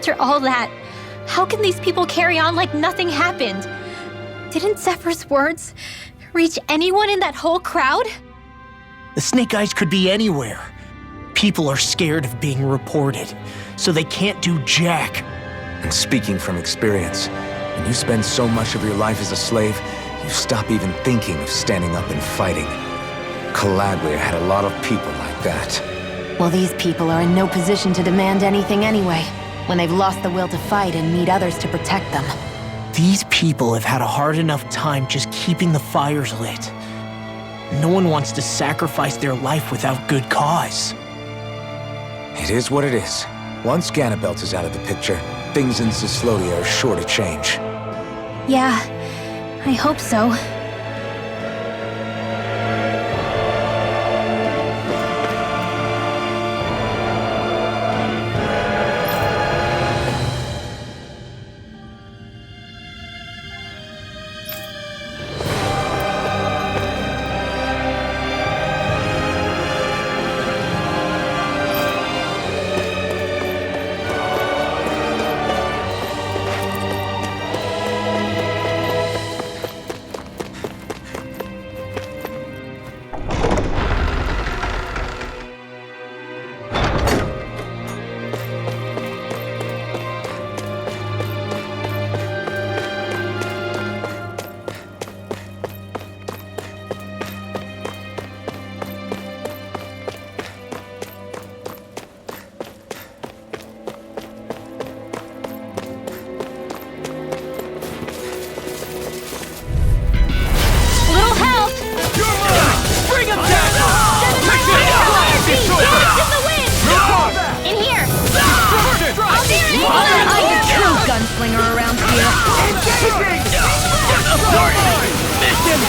After all that, how can these people carry on like nothing happened? Didn't Zephyr's words reach anyone in that whole crowd? The Snake Eyes could be anywhere. People are scared of being reported, so they can't do jack. And speaking from experience, when you spend so much of your life as a slave, you stop even thinking of standing up and fighting. Calabria had a lot of people like that. Well, these people are in no position to demand anything anyway, when they've lost the will to fight and need others to protect them. These people have had a hard enough time just keeping the fires lit. No one wants to sacrifice their life without good cause. It is what it is. Once GANABELT is out of the picture, things in Cislodia are sure to change. Yeah, I hope so. Gunslinger around here. Engaging! Mission!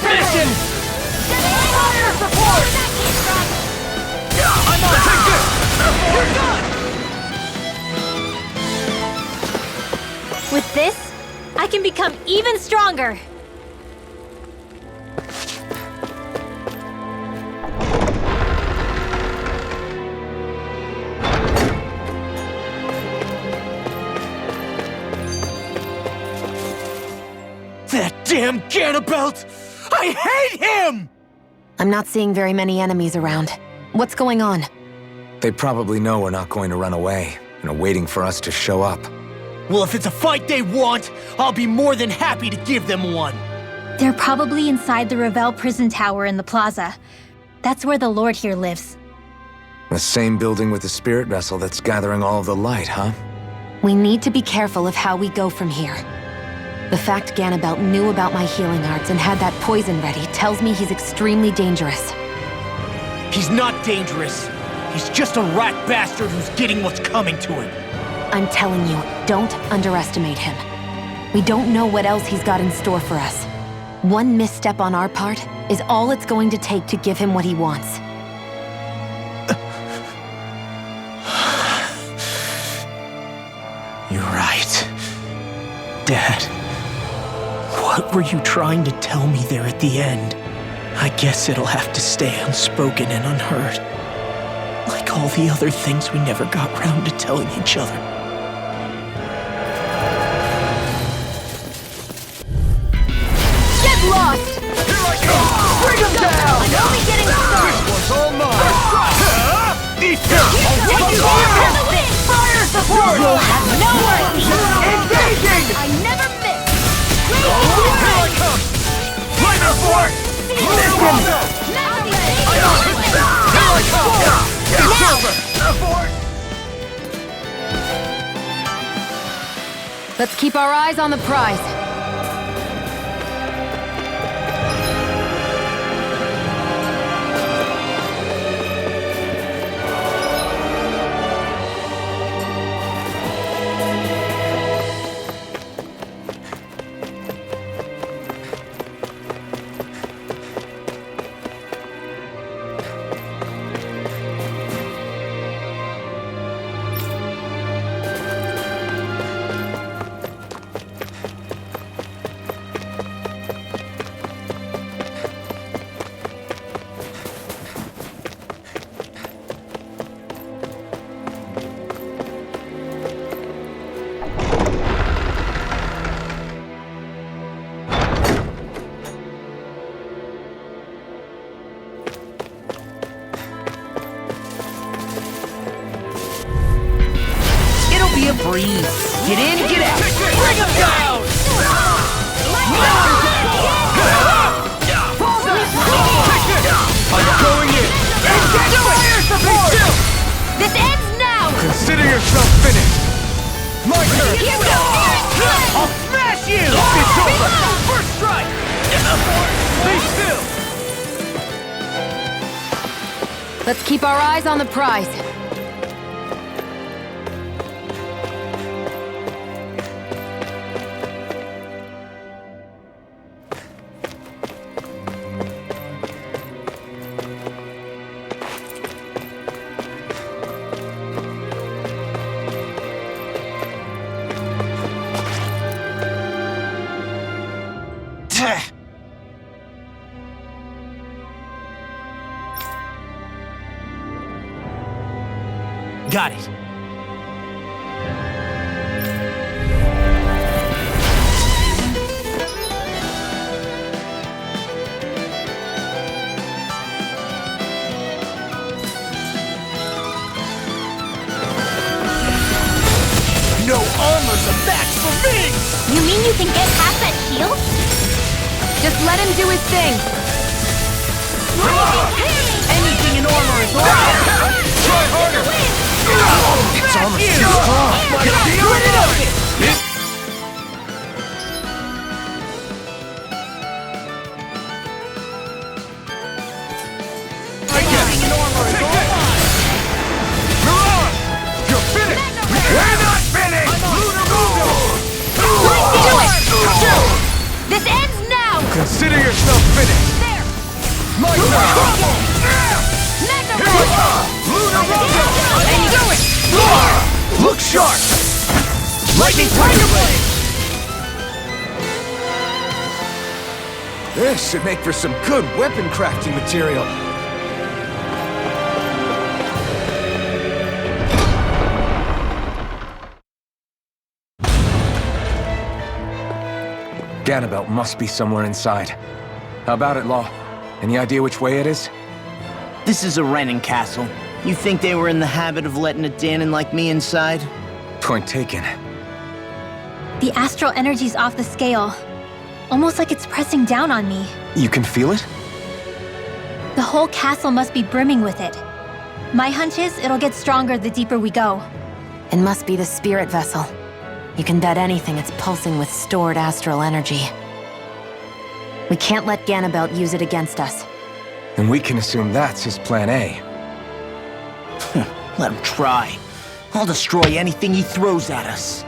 Mission! Fire support! I'm on! Take this! You're done! With this, I can become even stronger. That damn GANABELT! I hate him! I'm not seeing very many enemies around. What's going on? They probably know we're not going to run away, and are waiting for us to show up. Well, if it's a fight they want, I'll be more than happy to give them one. They're probably inside the Revel prison tower in the plaza. That's where the Lord here lives. The same building with the spirit vessel that's gathering all of the light, huh? We need to be careful of how we go from here. The fact GANABELT knew about my healing arts and had that poison ready tells me he's extremely dangerous. He's not dangerous. He's just a rat bastard who's getting what's coming to him. I'm telling you, don't underestimate him. We don't know what else he's got in store for us. One misstep on our part is all it's going to take to give him what he wants. You're right. Dad, what were you trying to tell me there at the end? I guess it'll have to stay unspoken and unheard. Like all the other things we never got round to telling each other. Get lost! Here I come! Bring him down! I'm only getting started! This one's all mine! Eat him! Fire support! You'll have no mercy! Engaging! I never miss! Here I come! Flavor force! Mission! Here I come! It's over! Abort! Let's keep our eyes on the prize. Freeze. Get in, get out. Bring him down! I'm going in! And get fire support! This ends now! Consider yourself finished! My turn! Here we go! I'll smash you! It's over! First strike! Stay still! Let's keep our eyes on the prize. Got it. No armor's a match for me! You mean you can get past that shield? Just let him do his thing. Anything in armor is alright! Try harder! Its armor's too strong! Get it up! Anything in armor is alright! Milan! You're finished! We're not finished! Do it! This ends now! Consider yourself finished! There! My turn! Magna Here we go! Lunar Rondo! Do it! Look sharp! Lightning Tiger Blade! This should make for some good weapon crafting material. GANABELT must be somewhere inside. How about it, Law? Any idea which way it is? This is a Renan castle. You think they were in the habit of letting a Dahnan like me inside? Point taken. The astral energy's off the scale. Almost like it's pressing down on me. You can feel it? The whole castle must be brimming with it. My hunch is it'll get stronger the deeper we go. It must be the spirit vessel. You can bet anything it's pulsing with stored astral energy. We can't let GANABELT use it against us. And we can assume that's his plan A. Let him try. I'll destroy anything he throws at us.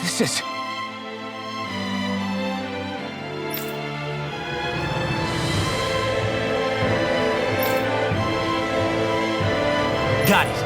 This is... Got it.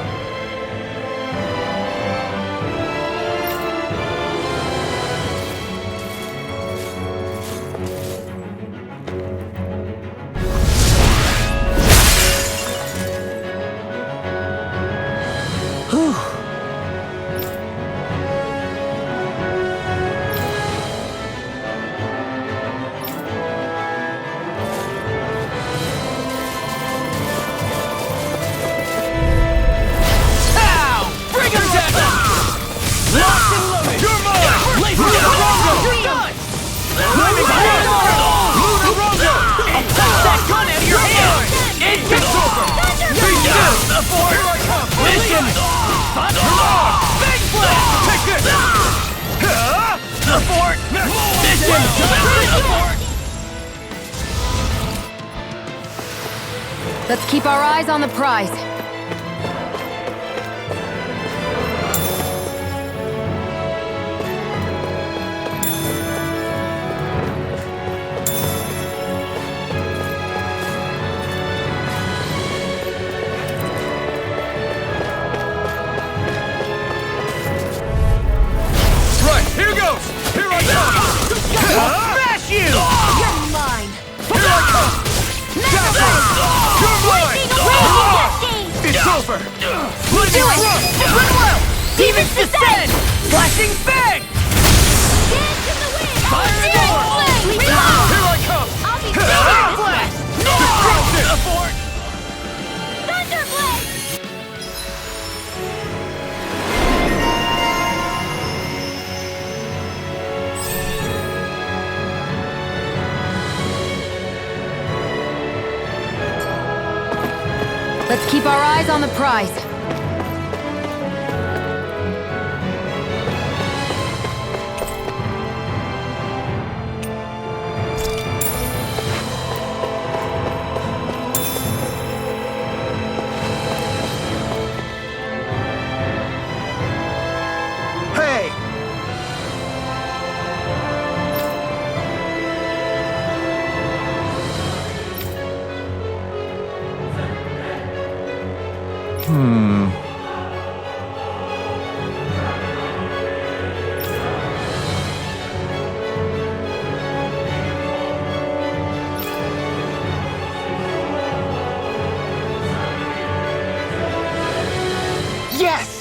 Abort! Mission! Abort! Let's keep our eyes on the prize. Right, here goes! Here I come! Smash you! You're mine! Here I come! You're mine! It's over! Let me run! Run! Demons descend! Flashing fang! Fire in the world! Here I come! I'll be Flash! Destruction! Abort! Thunderblade! Let's keep our eyes on the prize. Hey! Yes!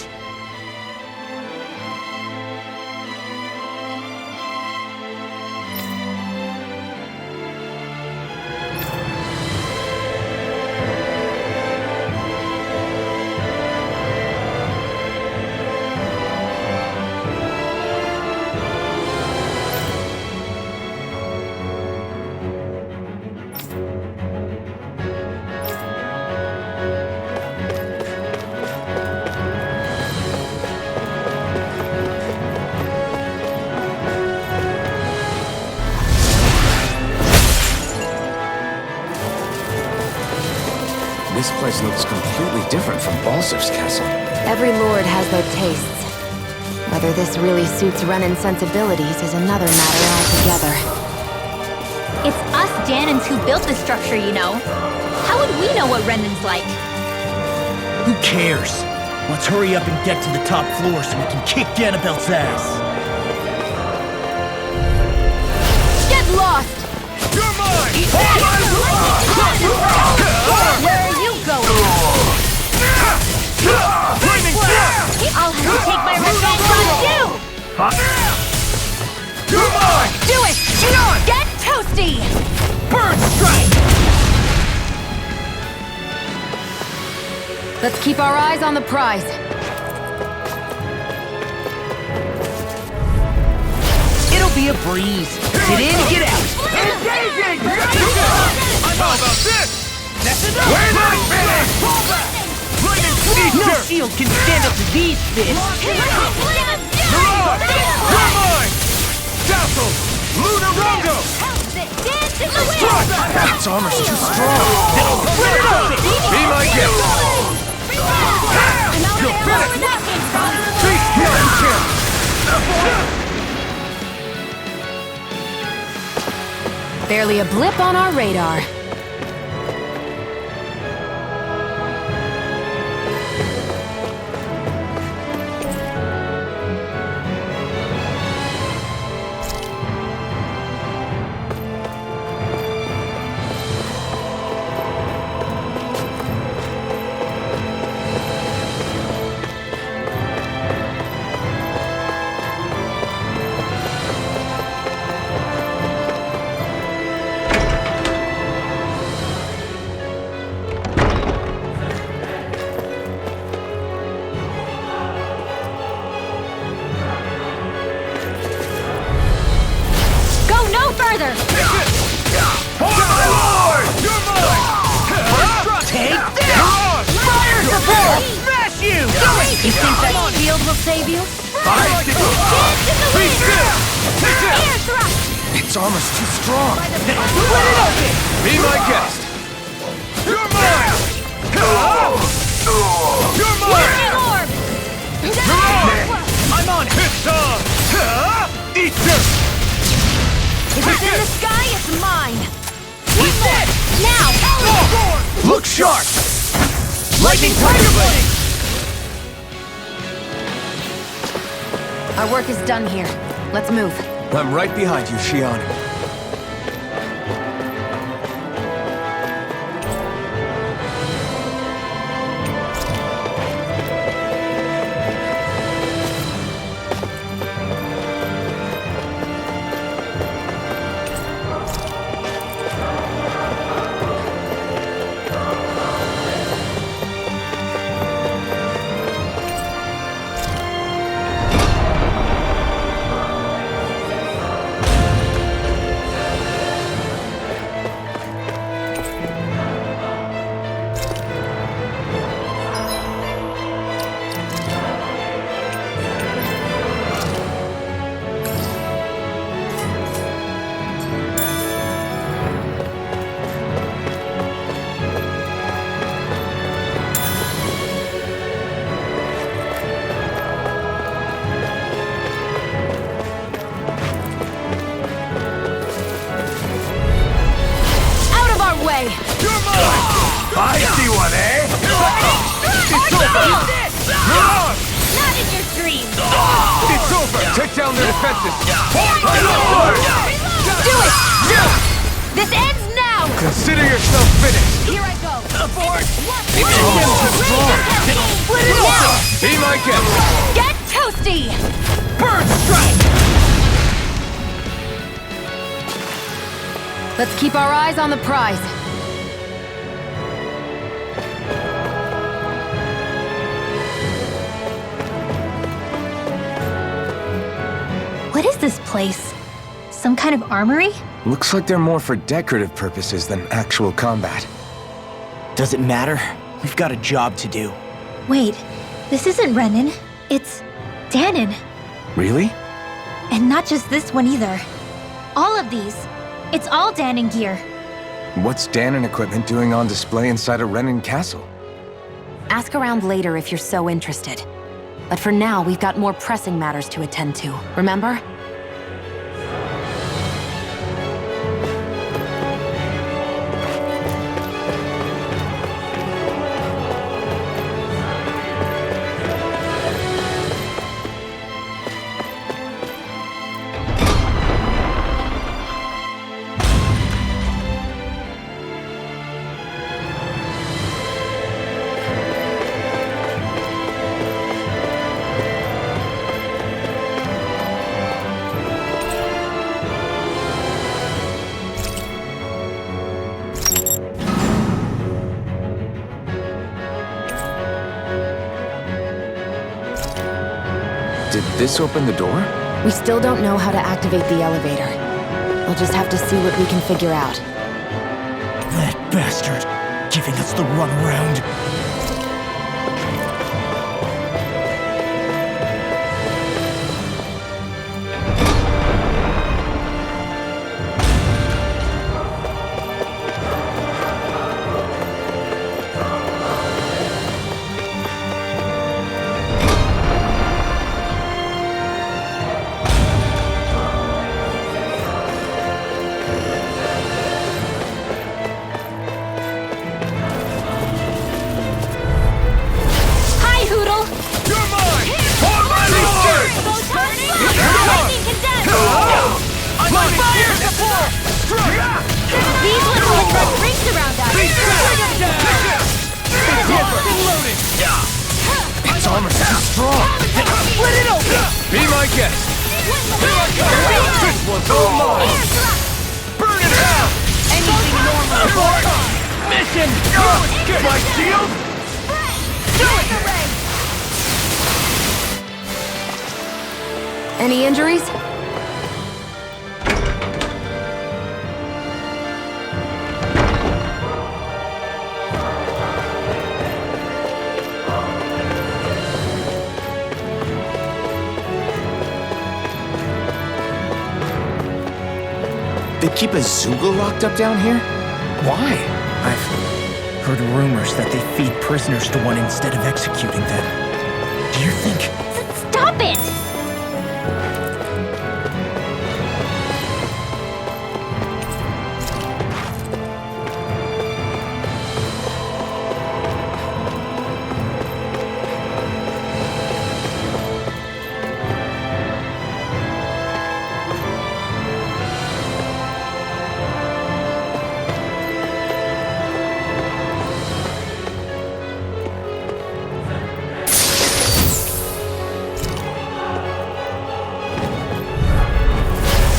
This place looks completely different from Balzer's castle. Every lord has their tastes. Whether this really suits Renan's sensibilities is another matter altogether. It's us Danans who built this structure, you know. How would we know what Renan's like? Who cares? Let's hurry up and get to the top floor so we can kick GANABELT's ass. Get lost! You're mine! Where are you going? Flaming fire! I'll have to take my revenge on you! You're mine! Do it! Get toasty! Bird strike! Let's keep our eyes on the prize. It'll be a breeze. Get in, get out. Engaging! I'm all about this! We're not finished! Flaming No feature! shield can stand up to these fists. Mirage! You're mine! Dazzle! Lunarongo! Dance in the wind! Strike! Its armor's too strong. Split it open. Be my gift! You're finished! Beast killing kill! Barely a blip on our radar. further! Take this! Fire support! Smash you! Do it! You think that shield will save you? Be still! Take this! Air thrust! Its armor's too strong. Be my guest! You're mine! You're mine! Lightning orb! You're on! I'm on it! It's on! Eat this! If it's in the sky, it's mine! Eat this! Now! Look sharp! Lightning Tiger Blade! Our work is done here. Let's move. I'm right behind you, Shion. You're mine! I see one, eh? It's over! You're on! Not in your dreams! It's over! Take down their defenses! Do it! This ends now! Consider yourself finished! Here I go! Abort! It's Be my guest! Get toasty! Bird strike! Let's keep our eyes on the prize. What is this place? Some kind of armory? Looks like they're more for decorative purposes than actual combat. Does it matter? We've got a job to do. Wait, this isn't Renan. It's Danon. Really? And not just this one either. All of these. It's all Danon gear. What's Danon equipment doing on display inside a Renan castle? Ask around later if you're so interested. But for now, we've got more pressing matters to attend to, remember? Did this open the door? We still don't know how to activate the elevator. We'll just have to see what we can figure out. That bastard, giving us the runaround. Its armor's too strong! Split it open! Be my guest! This one's all mine! Burn it down! Anything normal. Abort! Mission! Get my shield! Do it! Any injuries? They keep a Zoogle locked up down here? Why? I've heard rumors that they feed prisoners to one instead of executing them. Do you think... Stop it!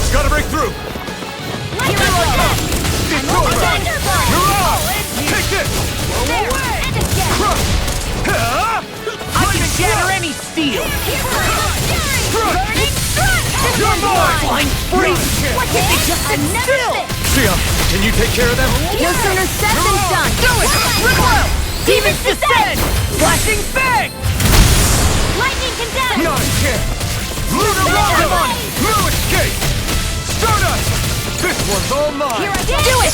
Gotta break through! It's over! You're off! Take this! I can shatter any steel! You're mine! Flying free! What did they just sit still? Xion, can you take care of them? No sooner said than done! Do it! Rinwell! Demons descend! Flashing fang! Lightning condemned! Not a chance! Lunar Rocket! No escape! Stardust! This one's all mine! Do it!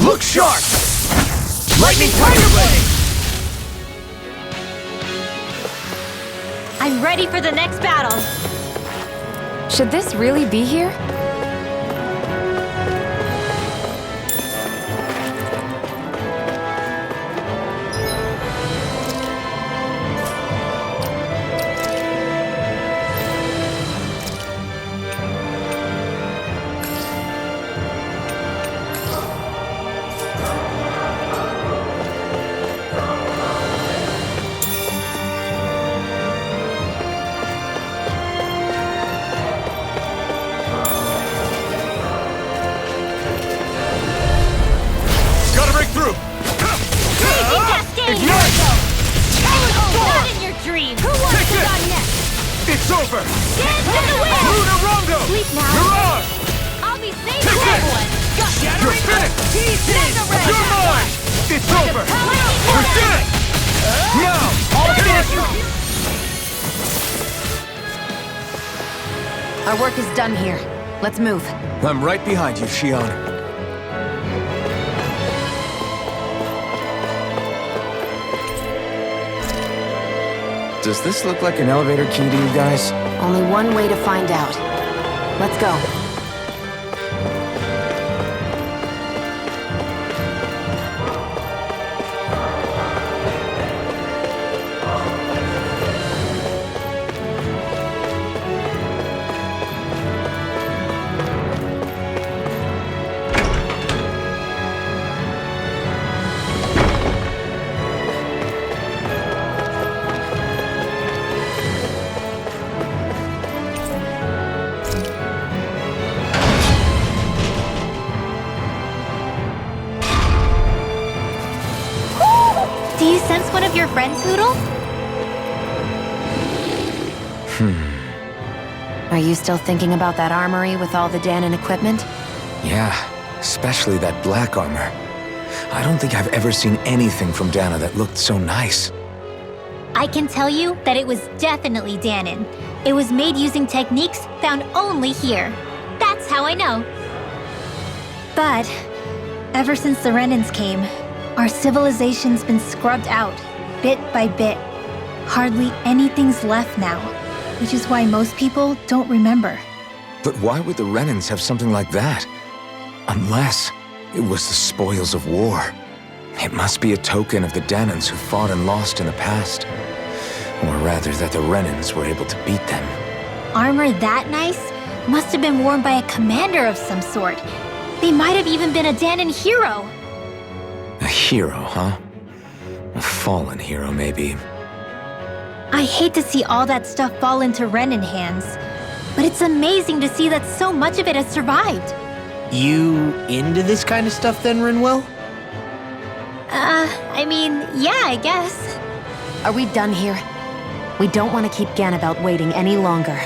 Look sharp! Lightning Tiger Blade! I'm ready for the next battle. Should this really be here? Gotta break through! Cascade! Ignite! Not in your dreams! Who wants Take to this! run next? It's over! Dance in the wind! Lunar Rondo! Sleep now. You're on! I'll be safe Take with this! everyone! You're finished! You're mine! It's over! We're dead! Now! I'll finish you! Our work is done here. Let's move. I'm right behind you, Xion. Does this look like an elevator key to you guys? Only one way to find out. Let's go. Do you sense one of your friends, Hoodle? Are you still thinking about that armory with all the Dahna equipment? Yeah, especially that black armor. I don't think I've ever seen anything from Dahna that looked so nice. I can tell you that it was definitely Dahnan. It was made using techniques found only here. That's how I know. But ever since the Renans came, our civilization's been scrubbed out, bit by bit. Hardly anything's left now, which is why most people don't remember. But why would the Renans have something like that? Unless it was the spoils of war. It must be a token of the Dahnans who fought and lost in the past. Or rather, that the Renans were able to beat them. Armor that nice must have been worn by a commander of some sort. They might have even been a Dahnan hero. A hero, huh? A fallen hero, maybe. I hate to see all that stuff fall into Renan hands, but it's amazing to see that so much of it has survived. You into this kind of stuff then, Rinwell? I mean, yeah, I guess. Are we done here? We don't want to keep GANABELT waiting any longer.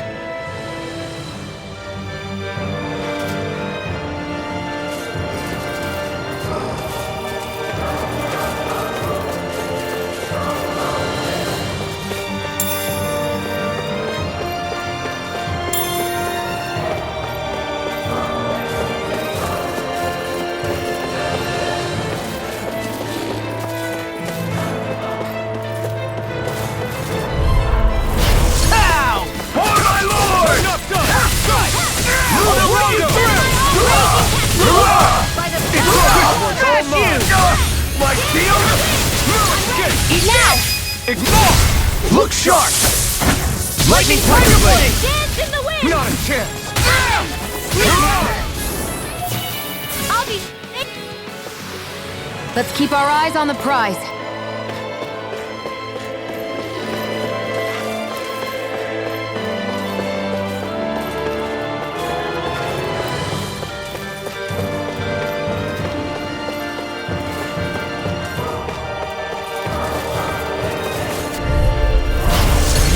Ignore! Look sharp! Lightning Tiger Blade! Dance in the wind! Not a chance! I'll be... Let's keep our eyes on the prize.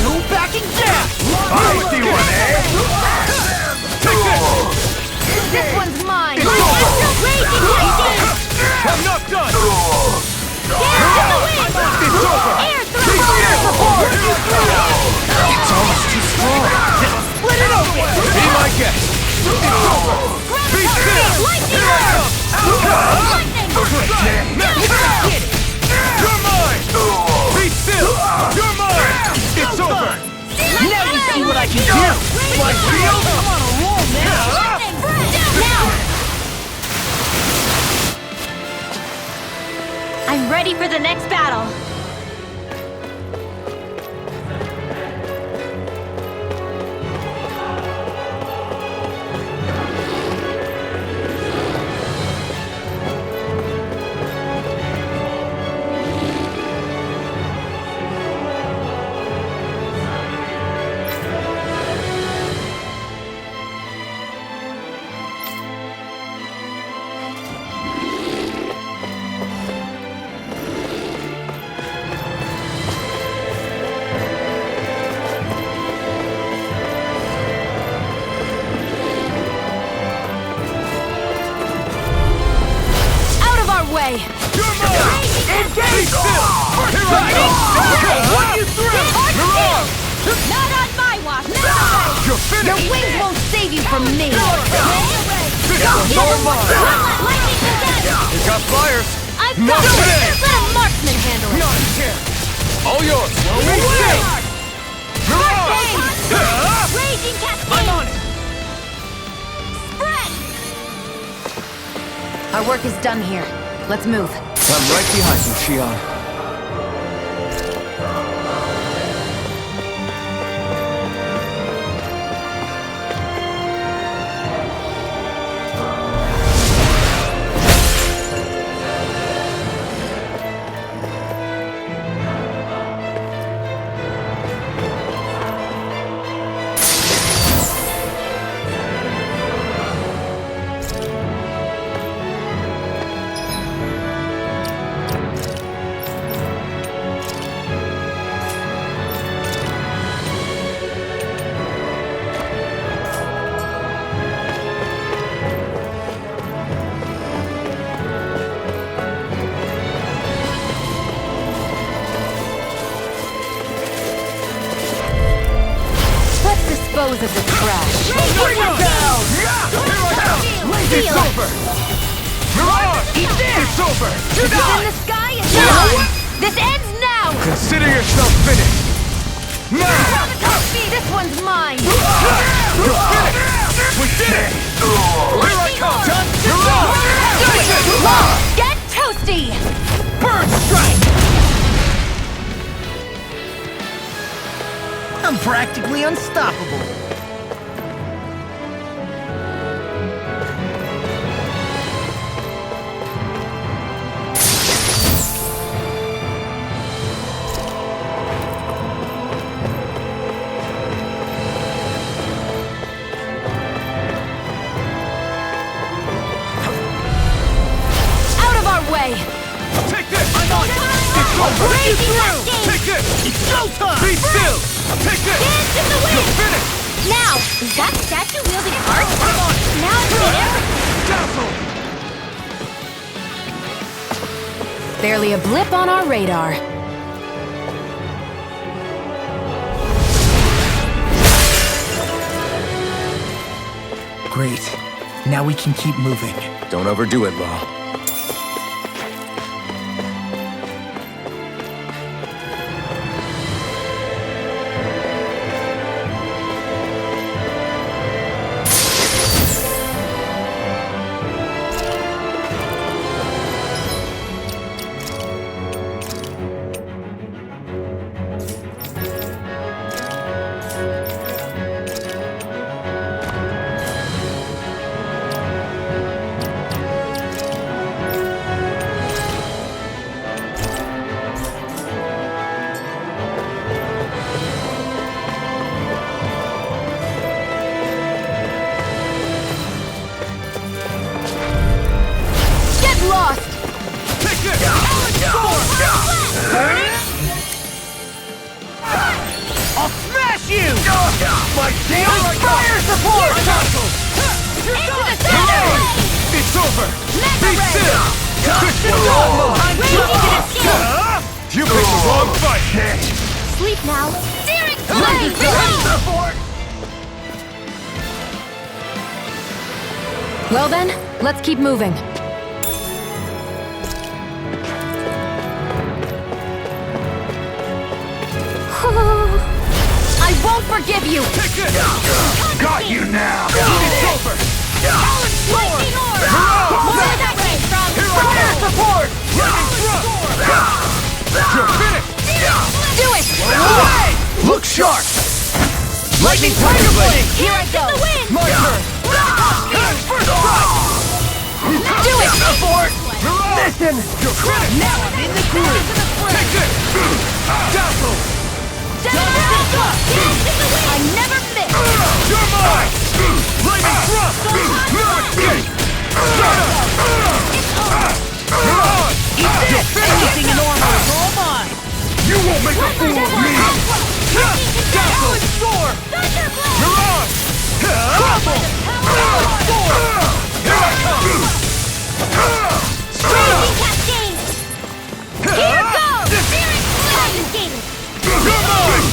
No backing down! Feisty one, eh? Take this! This one's mine! Raging Cascade! I'm not done! Dance in the wind! It's over! Air Be thrust! still! It's almost too strong! Split it open! Be my guest! It's over! Be still! Lightning! Here I come! Lightning! You're mine! Be still! You're mine! It's over! Now you see what I can do! My field? I'm on a roll now! Now! I'm ready for the next battle. Way. You're mine! Be still! Here I come! What you through? Mirage! Not on my watch! You're Your finished! wings won't save you from me. This one's all mine! Lightning possessed! It got fires! I've Not got today! it! Let a marksman handle it! Not a chance! All yours! Be still! Mirage! Raging Cascade! I'm on it! Spread! Our work is done here. Let's move. I'm right behind you, Shion. Dispose of the trash. Bring it down! It's over! Mirage! It's over! It's in the sky and done. This ends now. Consider yourself finished! Now! This one's mine. You're finished! We did it! Here I come! Mirage! Get toasty. Bird strike! I'm practically unstoppable. Out of our way. Take this! I'm on it! It's over! Take this! It's showtime! Be still! Take this! Dance in the wind! You're finished! Now! Is that statue wielding an arc? Now it's in everything! Barely a blip on our radar. Great. Now we can keep moving. Don't overdo it, Law. over! Be still! This one's all mine! You picked the wrong fight! Sleep now. Steering Well then, let's keep moving. I won't forgive you! Take it! Got you now! It's over! Lightning orb! Where did that came from? Fire support! You're finished! Do it! Look sharp! Lightning Tiger Blade! Here I go! My turn! First strike! Do it! Listen! You're finished! Now I'm in the groove! Take this! Dazzle! I never miss! You're mine! Lightning thrust! No escape! Shut up! You're on! Eat this! Anything in armor is all mine! You won't make a fool of me! Dazzle! Storm! You're on! Crumble! Storm! Here I come! Shut up! Here goes! Confiscated! You're mine!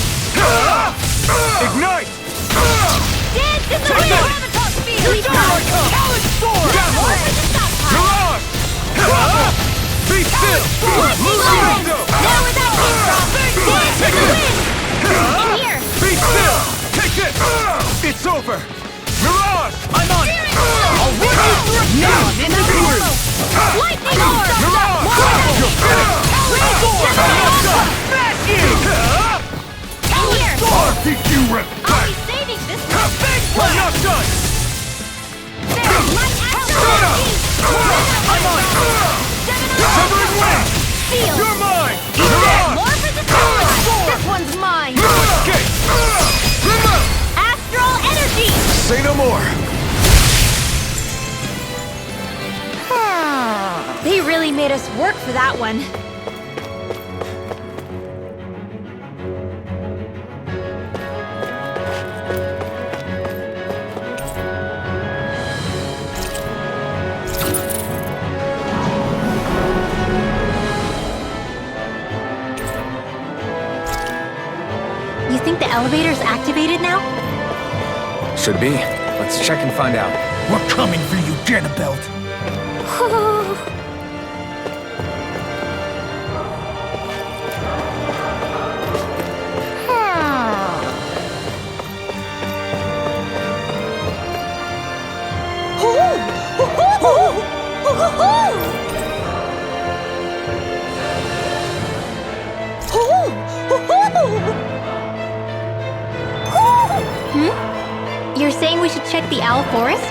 Ignite! Dance in the Take wind! it! Here I come! Storm! Dazzle! You're on! Be still! Lucido! Now where that came from! Dance in the wind! In here! Be still! Take this! It's over! Mirage! I'm on it! I'll run you through! Now I'm in the groove! Lightning orb! Mirage! You're finished! Smash you! In here! I'll keep you I'll repelled! be saving this one! We're not done! There! My Shut up! I'm on it! Severing Wing! Seal! You're mine! Eat this! More for the sky! This one's mine! No escape! Remote! Astral energy! Say no more! They really made us work for that one. You think the elevator's activated now? Should be. Let's check and find out. We're coming for you, GANABELT. You're saying we should check the Owl Forest?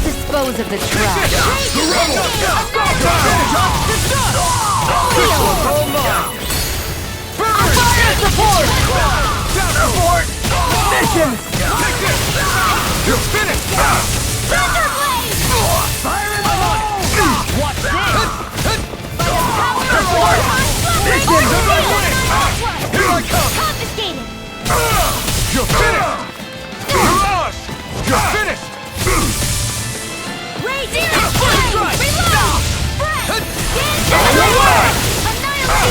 Dispose of the trash. Support! Mission! You're finished! Fire in the hole! Watch this! Mission! Here I come! Confiscated! You're finished! Mirage! You're finished!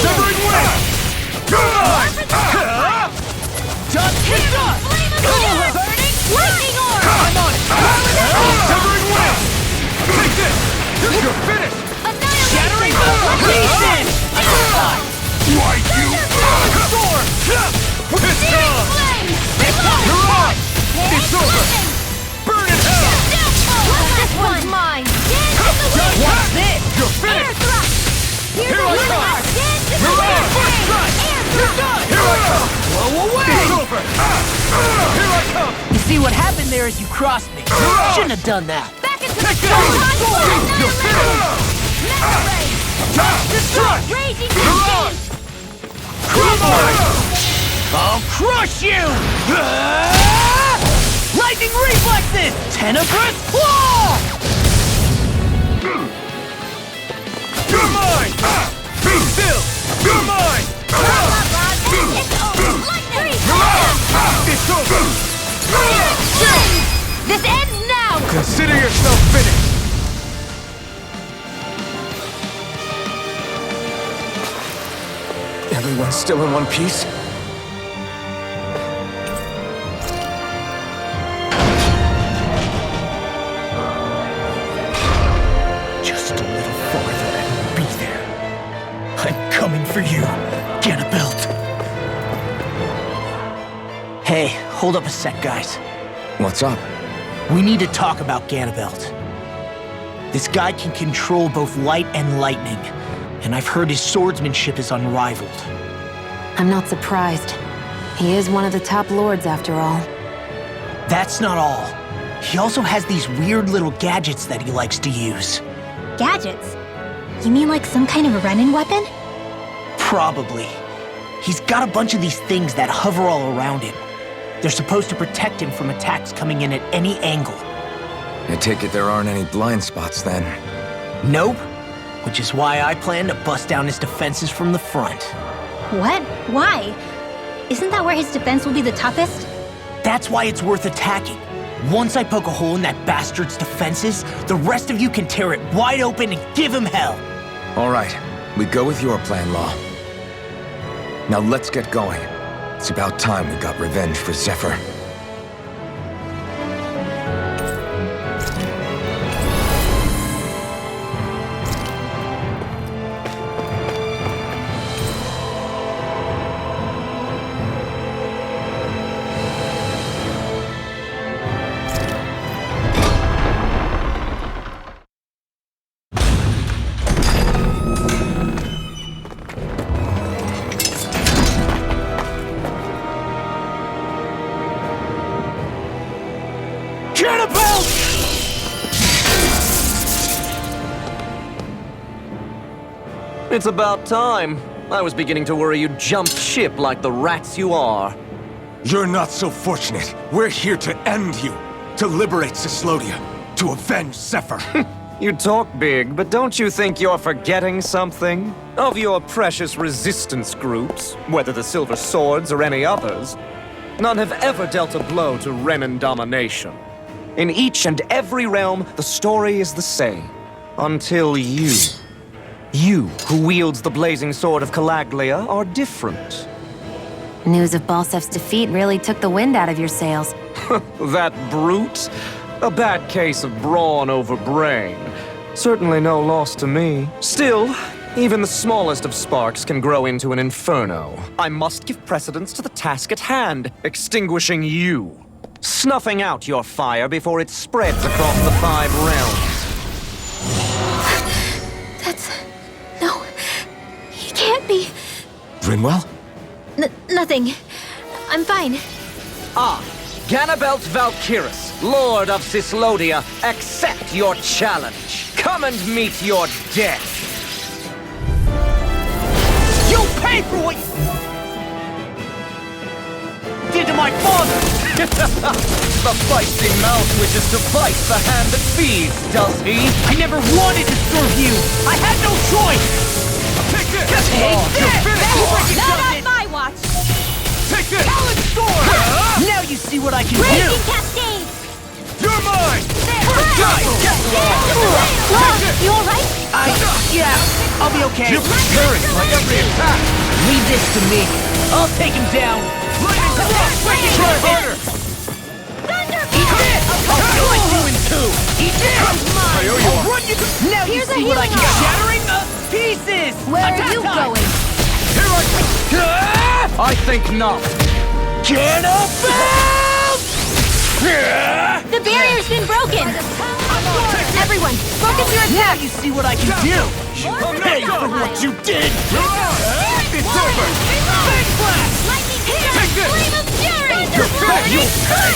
Severing Wing! Just hit us! Lightning orb! I'm on it! Severing Wing! Take this! You're finished! Shattering Reason! Why you? Sword! It's on! You're on! It's over! Burn it What's this? You're finished! Here's Here I a come! last chance to Mirage! finish First it. strike! You're done! Here I come! Blow away! It's over! Here I come! You see, what happened there is you crossed me. Mirage! Shouldn't have done that. Back into the Take storm! that! You're finished! Strike! Raging Mirage! instinct! Come on! I'll crush you! Lightning reflexes! Tenebrous claw! You're mine! Be still! You're mine! It's over! Lightning! It's over! This ends now! Consider yourself finished! Everyone's still in one piece? Just a little farther and we'll be there. I'm coming for you, GANABELT. Hey, hold up a sec, guys. What's up? We need to talk about GANABELT. This guy can control both light and lightning, and I've heard his swordsmanship is unrivaled. I'm not surprised. He is one of the top lords, after all. That's not all. He also has these weird little gadgets that he likes to use. Gadgets? You mean like some kind of a Renin weapon? Probably. He's got a bunch of these things that hover all around him. They're supposed to protect him from attacks coming in at any angle. I take it there aren't any blind spots then. Nope. Which is why I plan to bust down his defenses from the front. What? Why? Isn't that where his defense will be the toughest? That's why it's worth attacking. Once I poke a hole in that bastard's defenses, the rest of you can tear it wide open and give him hell. All right, we go with your plan, Law. Now let's get going. It's about time we got revenge for Zephyr. GANABELT! It's about time. I was beginning to worry you jumped ship like the rats you are. You're not so fortunate. We're here to end you. To liberate Cyslodia. To avenge Zephyr. You talk big, but don't you think you're forgetting something? Of your precious resistance groups, whether the Silver Swords or any others, none have ever dealt a blow to Renan domination. In each and every realm, the story is the same. Until you. You, who wields the blazing sword of Calaglia, are different. News of Balsef's defeat really took the wind out of your sails. That brute? A bad case of brawn over brain. Certainly no loss to me. Still, even the smallest of sparks can grow into an inferno. I must give precedence to the task at hand, extinguishing you. Snuffing out your fire before it spreads across the 5 realms. No. He can't be. Grinwell? Nothing. I'm fine. GANABELT Valkyrus, Lord of Cyslodia, accept your challenge. Come and meet your death. You pay for what you did to my father! The feisty mouth wishes to bite the hand that feeds, does he? I never wanted to serve you! I had no choice! Take this! Take You're this! finished! Not on my watch! Take this! Now you see what I can Raging do! cascades! You're mine! You alright? Yeah, I'll be okay. You're preparing for every attack! Leave this to me. I'll take him down. Try harder! Eat this! I'll kill like 2 and 2. Eat this! I owe you I'll one. run you through. Now you Here's a see what I can healing shattering the pieces. Where are Attack you time. going? Here I come! I think not. GANABELT! The barrier's been broken! Everyone, focus your Now attack! you see what I can do! I'm not done! What you did! It's over! Big blast! Take this! You're fed! You'll pay!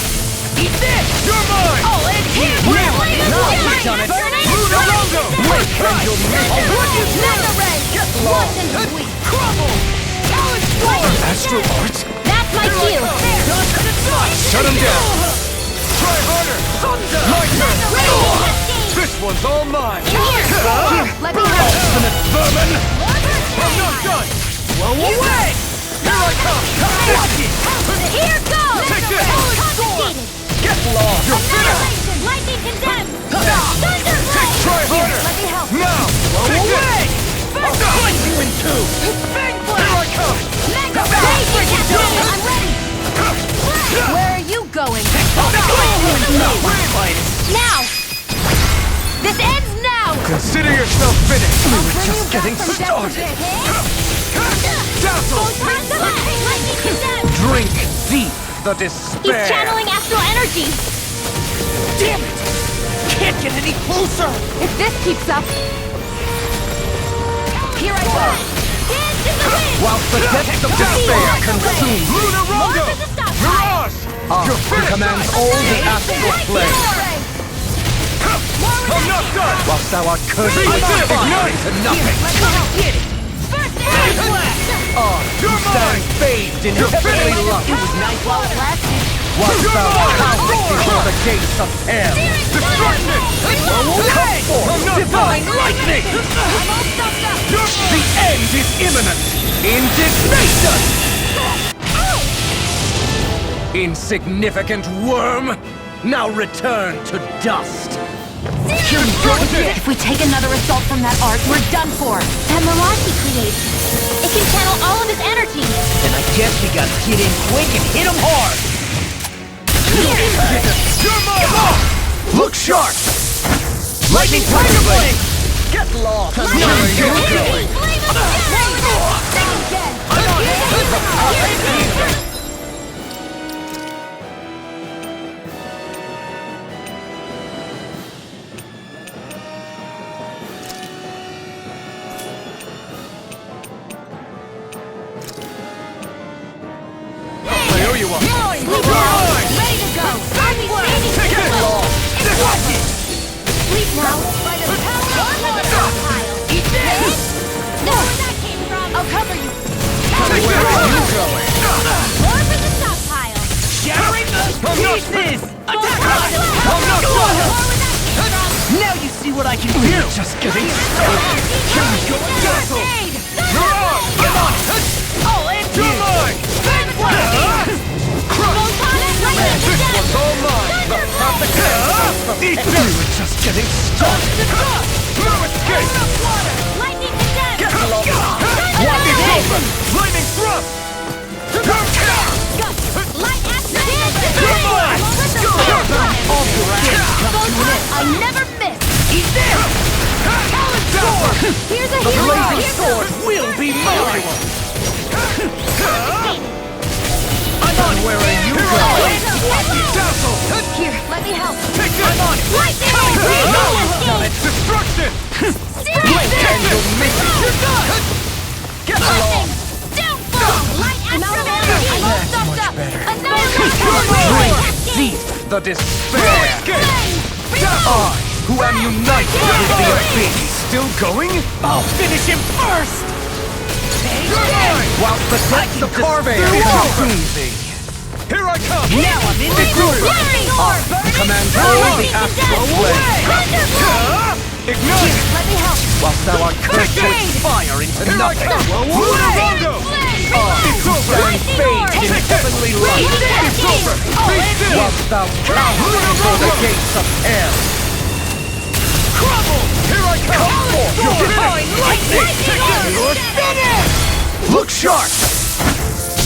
Eat this! You're mine! I'll end here! Now you've done it! Lunarongo! Wait, and you'll miss it! What you Mega Ray! Get lost! Crumble! Challenge storm! Astral Arts? That's my cue. Shut him down! Try harder! Thunder! My turn! This one's all mine! Let me help! Infinite vermin! I'm not done! Blow away! Here I come! Watch it! Here goes! Take this! Confiscated! Get lost! You're finished! Annihilation! Lightning condemned! Take try harder! Let me help! Now! Blow Take away! this! I'll split you in two! Here I come! Mega Ray! I'm ready! Where are you going? Now! This ends now! Consider yourself finished! I'll bring you back getting from death started. to Dazzle! Lightning condemned! Drink deep the He's despair! channeling astral energy! Damn it! Can't get any closer! If this keeps up... Here I go! Dance in the wind! Whilst the depths of despair consume Lunarongo! Mars is a stop! Mirage! Your first commands all the astral flame! I'm not done! Whilst thou art cursed with Ignite! fire into nothing! You're You stand mine! bathed in heavenly love! It was nice while it lasted. Whilst You're thou mine! cowerest before the gates of hell! Destruction! Come forth, divine lightning! The end is imminent! Indignation! Insignificant worm! Now return to dust! If we take another assault from that art, we're done for. That mirage he creates, it can channel all of his energy. Then I guess we gotta get in quick and hit him hard! You're mine! Look sharp! Lightning Tiger Blade! Get lost! Where are you going? I owe you one! Ready to go! Take it! Sleep now by the power of the stockpile. Eat this! Know where that came from? I'll cover you. Where are you going? More for the stockpile. Shattering the pieces! Attack! I'm not done! More where that came from. Now you see what I can do! Just getting started! Dazzle! Mirage! Come on! I'll end You're you! mine! Big blast! Crush! This one's all mine! Eat this! Just getting started! No escape! Lightning condemned. Get lost! What is open? Lightning thrust! Light astral You're mine! All your actions come to an end! I never miss. Eat this! Here's a The hero. blazing sword will be mine! I'm on where are you going? Dazzle! Here, let me help. Take this! I'm on it! Now you've done it! Destruction! Blink and you'll miss it! You're done! Get lost! Light astral energy. I'm all stuffed up. Drink deep the despair! I, who am united with the abyss! Still going? I'll finish him first! Whilst the depths of despair consume thee! Here I come! Now I'm in the groove! Command all the astral flame! Ignite! Let me help. Whilst thou art cursed with fire into Here I nothing! come! Lunarongo! It's over! Stand bathed in heavenly light! It's over! Be still! Whilst thou cowers before the gates of hell! Crumble! Here I come! Your divine lightning! You're finished! Look sharp!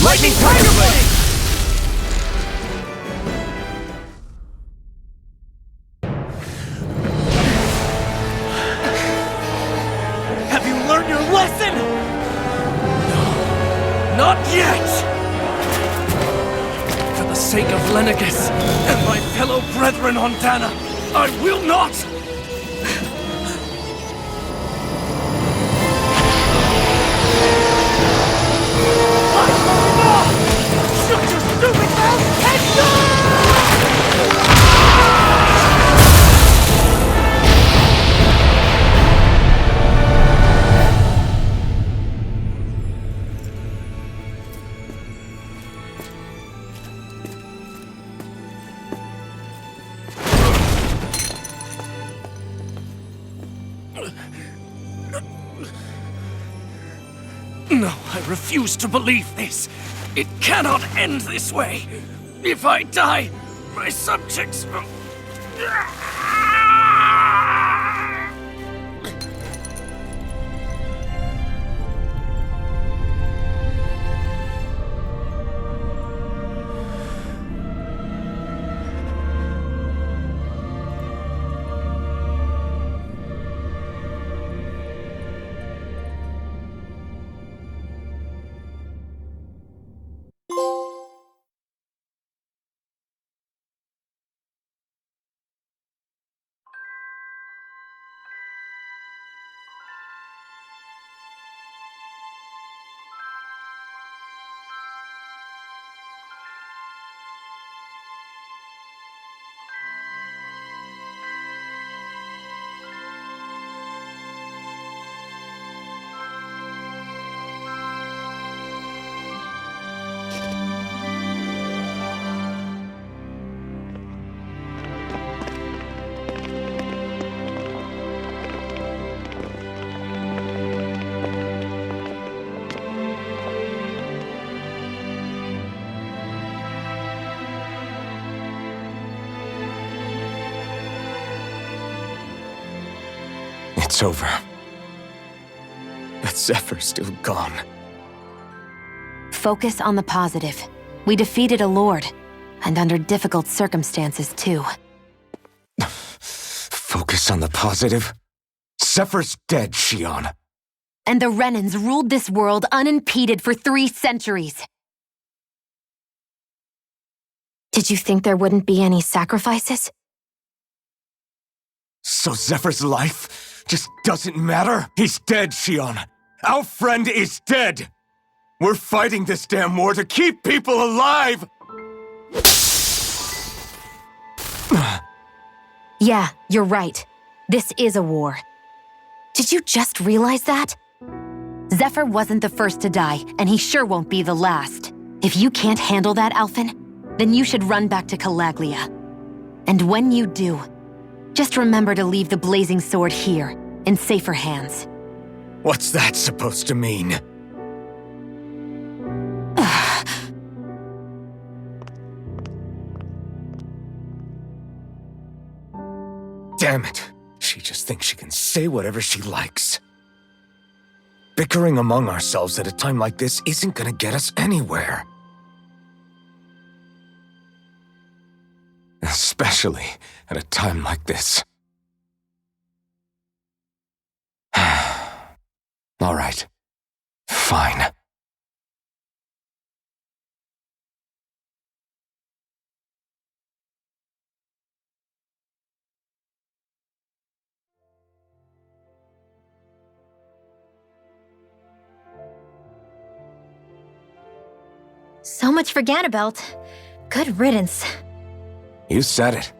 Lightning Tiger Blade! Have you learned your lesson? No, not yet! For the sake of Lenegis and my fellow brethren on Dahna, I will not! No, I refuse to believe this. It cannot end this way. If I die, my subjects will... It's over. But Zephyr's still gone. Focus on the positive. We defeated a lord, and under difficult circumstances, too. Focus on the positive? Zephyr's dead, Xion. And the Renans ruled this world unimpeded for 3 centuries. Did you think there wouldn't be any sacrifices? So Zephyr's life just doesn't matter? He's dead, Xion. Our friend is dead. We're fighting this damn war to keep people alive! Yeah, you're right. This is a war. Did you just realize that? Zephyr wasn't the first to die, and he sure won't be the last. If you can't handle that, Alphen, then you should run back to Calaglia. And when you do, just remember to leave the blazing sword here, in safer hands. What's that supposed to mean? Damn it. She just thinks she can say whatever she likes. Bickering among ourselves at a time like this isn't gonna get us anywhere. Especially at a time like this. All right. Fine. So much for GANABELT. Good riddance. You said it.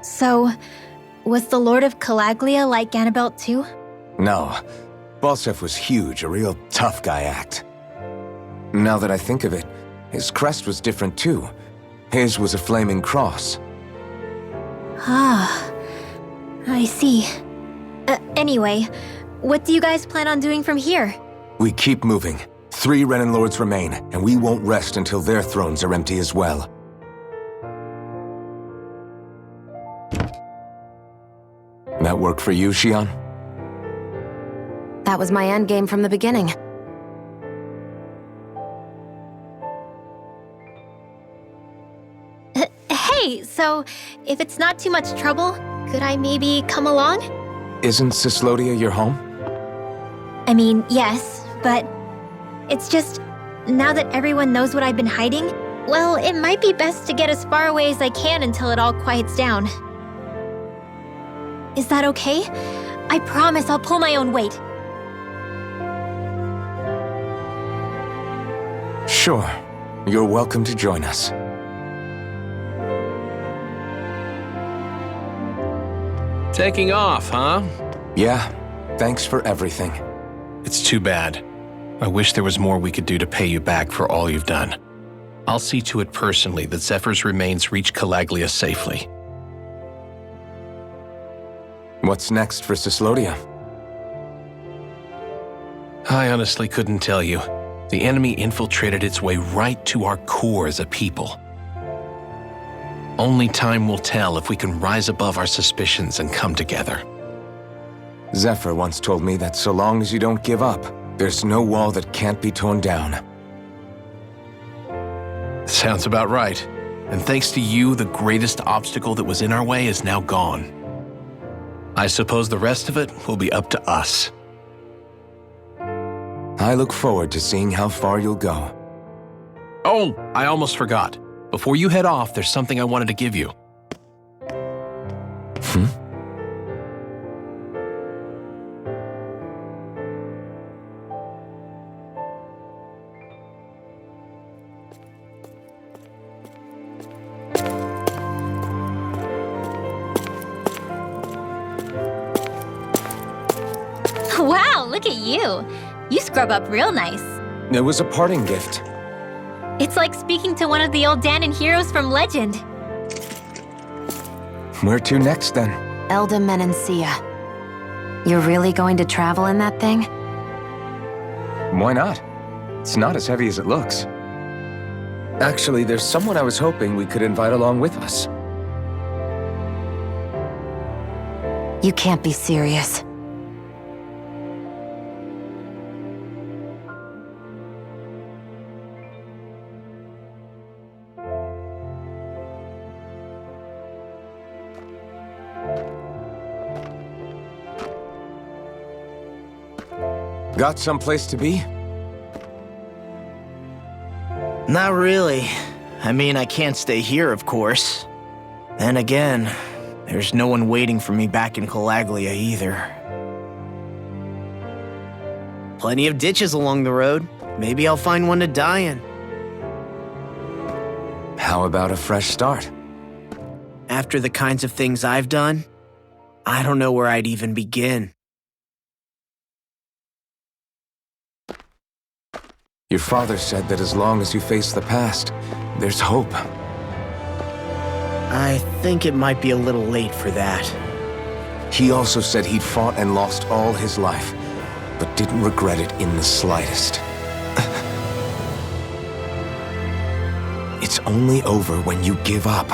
So, was the Lord of Calaglia like GANABELT too? No. Balsef was huge, a real tough guy act. Now that I think of it, his crest was different too. His was a flaming cross. Ah, I see. Anyway, what do you guys plan on doing from here? We keep moving. 3 Renan Lords remain, and we won't rest until their thrones are empty as well. That work for you, Xion? That was my endgame from the beginning. Hey, so if it's not too much trouble, could I maybe come along? Isn't Cyslodia your home? I mean, yes, but it's just, now that everyone knows what I've been hiding, well, it might be best to get as far away as I can until it all quiets down. Is that okay? I promise I'll pull my own weight. Sure. You're welcome to join us. Taking off, huh? Yeah. Thanks for everything. It's too bad. I wish there was more we could do to pay you back for all you've done. I'll see to it personally that Zephyr's remains reach Calaglia safely. What's next for Cyslodia? I honestly couldn't tell you. The enemy infiltrated its way right to our core as a people. Only time will tell if we can rise above our suspicions and come together. Zephyr once told me that so long as you don't give up, there's no wall that can't be torn down. Sounds about right. And thanks to you, the greatest obstacle that was in our way is now gone. I suppose the rest of it will be up to us. I look forward to seeing how far you'll go. Oh, I almost forgot. Before you head off, there's something I wanted to give you. Wow, look at you. You scrub up real nice. It was a parting gift. It's like speaking to one of the old Dahnan heroes from legend. Where to next, then? Elda Menancia. You're really going to travel in that thing? Why not? It's not as heavy as it looks. Actually, there's someone I was hoping we could invite along with us. You can't be serious. Got someplace to be? Not really. I mean, I can't stay here, of course. Then again, there's no one waiting for me back in Calaglia either. Plenty of ditches along the road. Maybe I'll find one to die in. How about a fresh start? After the kinds of things I've done, I don't know where I'd even begin. Your father said that as long as you face the past, there's hope. I think it might be a little late for that. He also said he'd fought and lost all his life, but didn't regret it in the slightest. It's only over when you give up.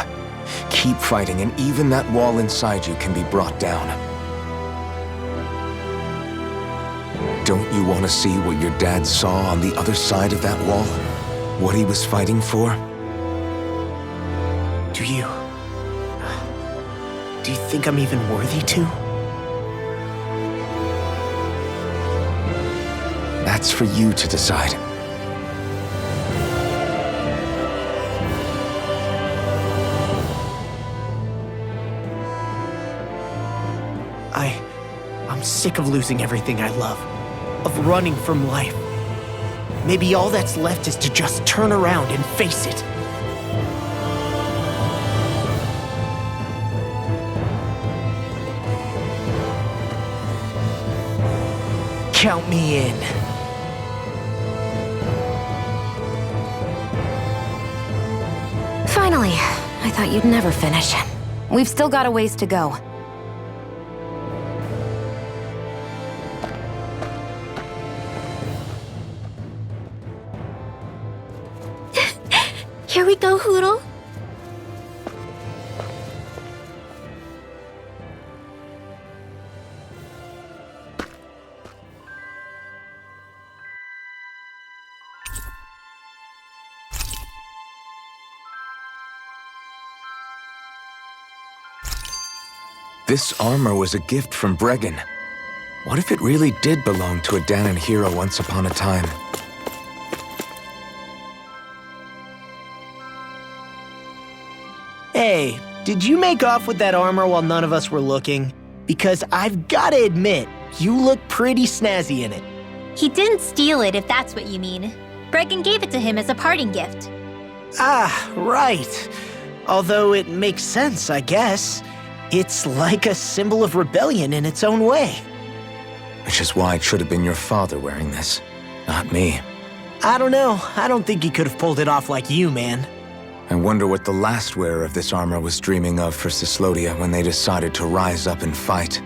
Keep fighting, and even that wall inside you can be brought down. Don't you want to see what your dad saw on the other side of that wall? What he was fighting for? Do you think I'm even worthy to? That's for you to decide. I'm sick of losing everything I love. Of running from life. Maybe all that's left is to just turn around and face it. Count me in. Finally, I thought you'd never finish. We've still got a ways to go. Here we go, Hoodle. This armor was a gift from Bregan. What if it really did belong to a Dahnan hero once upon a time? Hey, did you make off with that armor while none of us were looking? Because I've gotta admit, you look pretty snazzy in it. He didn't steal it, if that's what you mean. Bregan gave it to him as a parting gift. Ah, right. Although it makes sense, I guess. It's like a symbol of rebellion in its own way. Which is why it should have been your father wearing this, not me. I don't know. I don't think he could have pulled it off like you, man. I wonder what the last wearer of this armor was dreaming of for Cyslodia when they decided to rise up and fight.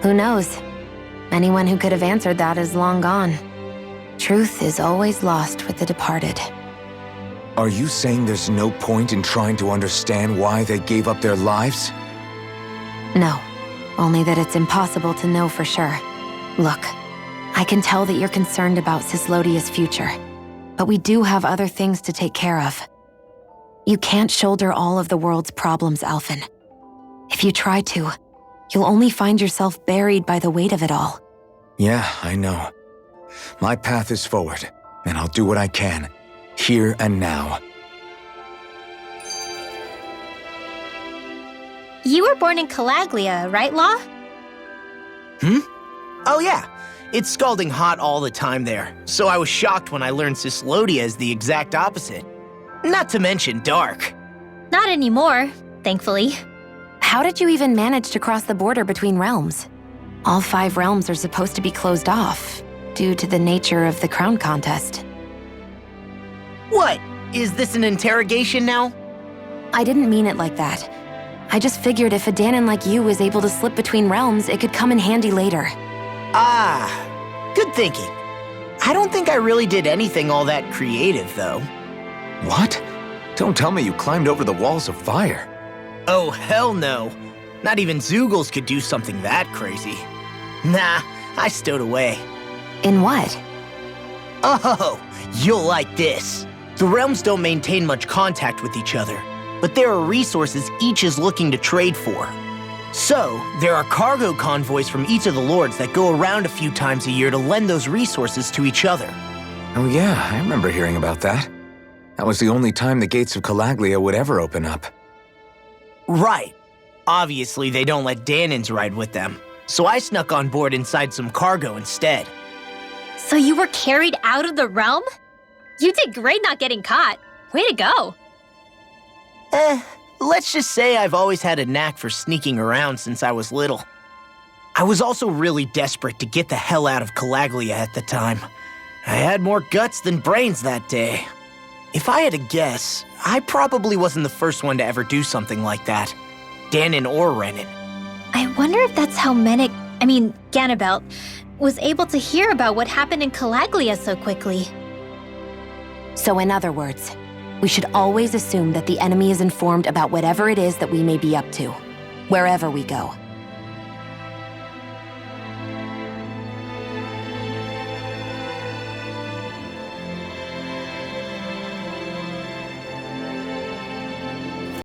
Who knows? Anyone who could have answered that is long gone. Truth is always lost with the departed. Are you saying there's no point in trying to understand why they gave up their lives? No, only that it's impossible to know for sure. Look, I can tell that you're concerned about Cyslodia's future, but we do have other things to take care of. You can't shoulder all of the world's problems, Alphen. If you try to, you'll only find yourself buried by the weight of it all. Yeah, I know. My path is forward, and I'll do what I can, here and now. You were born in Calaglia, right, Law? Oh yeah, it's scalding hot all the time there, so I was shocked when I learned Cyslodia is the exact opposite. Not to mention dark. Not anymore, thankfully. How did you even manage to cross the border between realms? All 5 realms are supposed to be closed off, due to the nature of the crown contest. What? Is this an interrogation now? I didn't mean it like that. I just figured if a Dahnan like you was able to slip between realms, it could come in handy later. Ah, good thinking. I don't think I really did anything all that creative, though. What? Don't tell me you climbed over the walls of fire. Oh, hell no. Not even Zoogles could do something that crazy. Nah, I stowed away. In what? Oh, you'll like this. The realms don't maintain much contact with each other, but there are resources each is looking to trade for. So, there are cargo convoys from each of the lords that go around a few times a year to lend those resources to each other. Oh yeah, I remember hearing about that. That was the only time the gates of Calaglia would ever open up. Right. Obviously, they don't let Dahnans ride with them, so I snuck on board inside some cargo instead. So you were carried out of the realm? You did great not getting caught. Way to go. Let's just say I've always had a knack for sneaking around since I was little. I was also really desperate to get the hell out of Calaglia at the time. I had more guts than brains that day. If I had to guess, I probably wasn't the first one to ever do something like that. Dahnan or Renan. I wonder if that's how GANABELT, was able to hear about what happened in Calaglia so quickly. So in other words, we should always assume that the enemy is informed about whatever it is that we may be up to, wherever we go.